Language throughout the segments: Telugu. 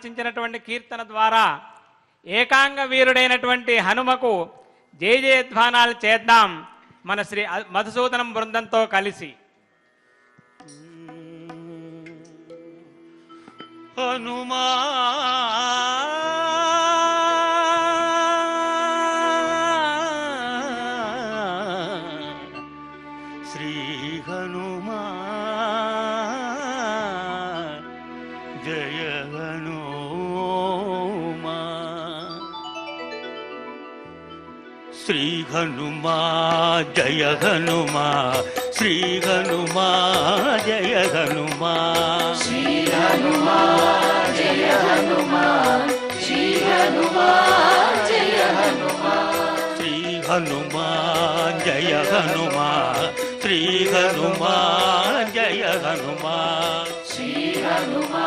సమర్చించినటువంటి కీర్తన ద్వారా ఏకాంగ వీరుడైనటువంటి హనుమకు జయ జయధ్వానాలు చేద్దాం మన శ్రీ మధుసూదనం బృందంతో కలిసి. హనుమా శ్రీ హనుమా జయ హనుమా శ్రీ హనుమా జయ హనుమా శ్రీ హనుమా జయ హనుమా శ్రీ హనుమా జయ హనుమా శ్రీ హనుమా జయ హనుమా శ్రీ హనుమా జయ హనుమా శ్రీ హనుమా జయ హనుమా శ్రీ హనుమా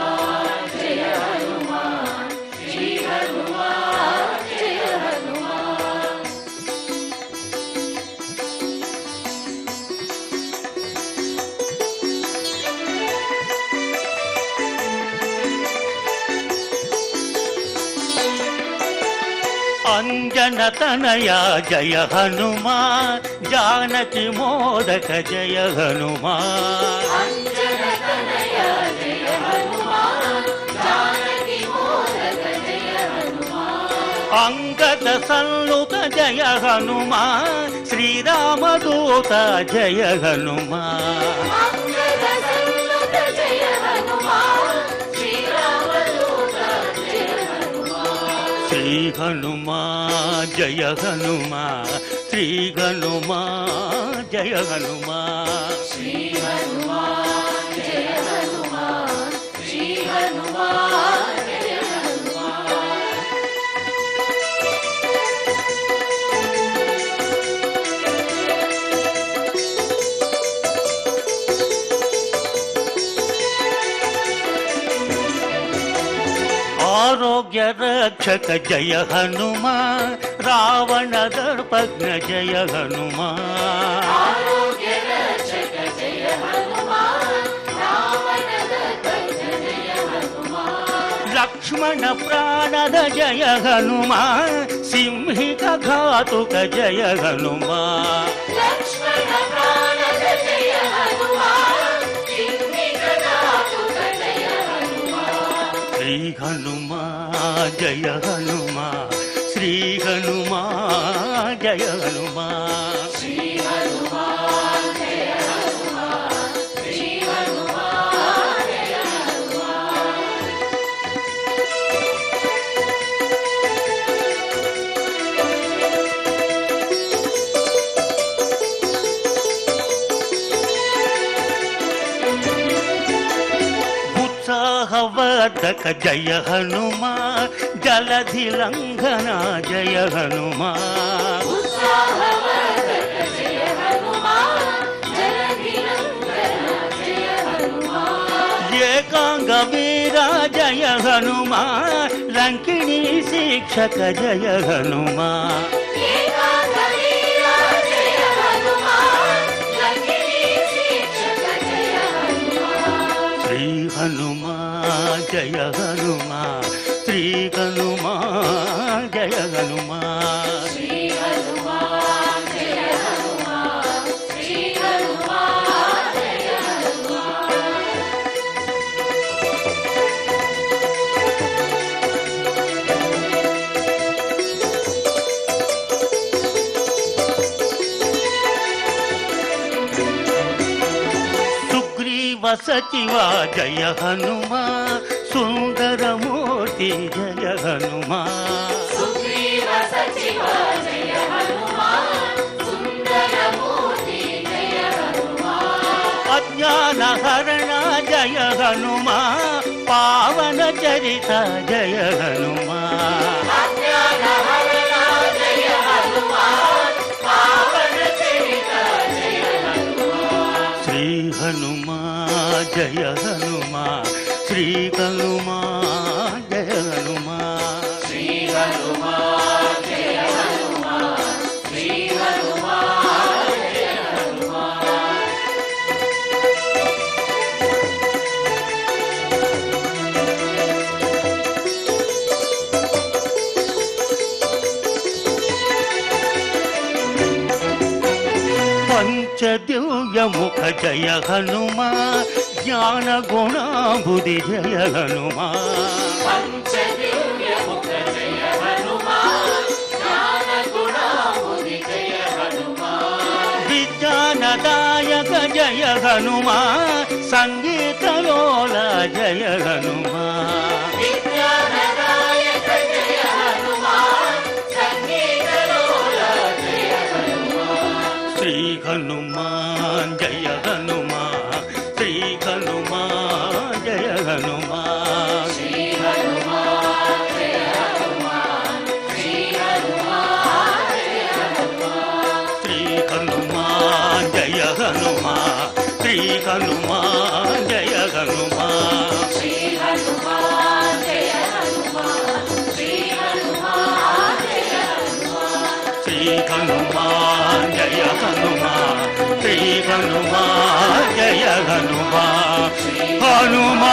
జయ హనుమా శ్రీ హనుమా జయ హనుమా. అంజన తనయా జయ హనుమా జానకి మోదక జయ హనుమా అంజన తనయ జయ హనుమా జానకి మోదక జయ హనుమా అంగద సల్లుత జయ హనుమా శ్రీరామదూత జయ హనుమా అంగద సల్లుత జయ హనుమా శ్రీరామదూత జయ హనుమా. శ్రీ హనుమా జయ హనుమా శ్రీ హనుమా జయ హనుమా శ్రీ హనుమా జయ హనుమా శ్రీ హనుమా జయ హనుమా. ఆరోగ్య రక్షక జయ హనుమా రావణ దర్పజ్ఞ జయ హనుమా ఆరోగ్య రక్షక జయ హనుమా రావణ దర్పజ్ఞ జయ హనుమా లక్ష్మణ ప్రాణద జయ హనుమా సింహిక ఘాతుక జయ హనుమా లక్ష్మణ ప్రాణద జయ హనుమా సింహిక ఘాతుక జయ హనుమా. శ్రీ హనుమా జయ హనుమా శ్రీ హనుమా జయ హనుమా శ్రీ హనుమా జయ హనుమా శ్రీ హనుమా జయ హనుమా. ఉత్సాహవర్ధక జయ హనుమా జలధి లంఘన జయ హనుమా ఉత్సాహవర్ధక జయ హనుమా జలధి లంఘన జయ హనుమా. ఏకాంగ వీర జయ హనుమా లంకిణీ శిక్షక జయ హనుమా ఏకాంగ వీర జయ హనుమా లంకినీ శిక్షక జయ హనుమా. శ్రీ హనుమా జయ హనుమా శ్రీ హనుమా జయ హనుమా శ్రీ హనుమా జయ హనుమా శ్రీ హనుమా జయ హనుమా. సుగ్రీవ సచివ జయ హనుమా సుందరమూర్తి జయ హనుమా సుగ్రీవ సచివ జయ హనుమా సుందరమూర్తి జయ హనుమా. అజ్ఞాన హరణ జయ హనుమా పావన చరిత జయ హనుమా అజ్ఞాన హరణ జయ హనుమా పావన చరిత జయ హనుమా. శ్రీ హనుమా జయ హనుమా శ్రీ హనుమా జయ హనుమా శ్రీ హనుమా జయ హనుమా శ్రీ హనుమా జయ హనుమా. दिव्यमुख जय हनुमा ज्ञान गुणाबुधि जय हनुमा पंचदिव्यमुख जय हनुमा ज्ञान गुणाबुधि जय हनुमा विज्ञानदायक जय हनुमा संगीत लोला जय हनुमा विज्ञानदायक जय हनुमा संगीत लोला जय हनुमा श्री हनुमान जय हनुमान श्री हनुमान जय हनुमान श्री हनुमान जय हनुमान श्री हनुमान जय हनुमान श्री हनुमान जय हनुमान श्री हनुमान जय हनुमान श्री हनुमान जय हनुमान श्री हनुमान जय हनुमान श्री हनुमान जय हनुमान श्री हनुमान जय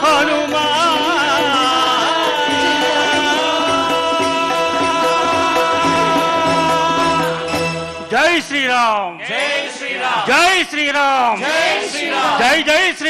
हनुमान जय श्री राम జై శ్రీరామ్ जय श्री राम जय श्री राम जय जय श्री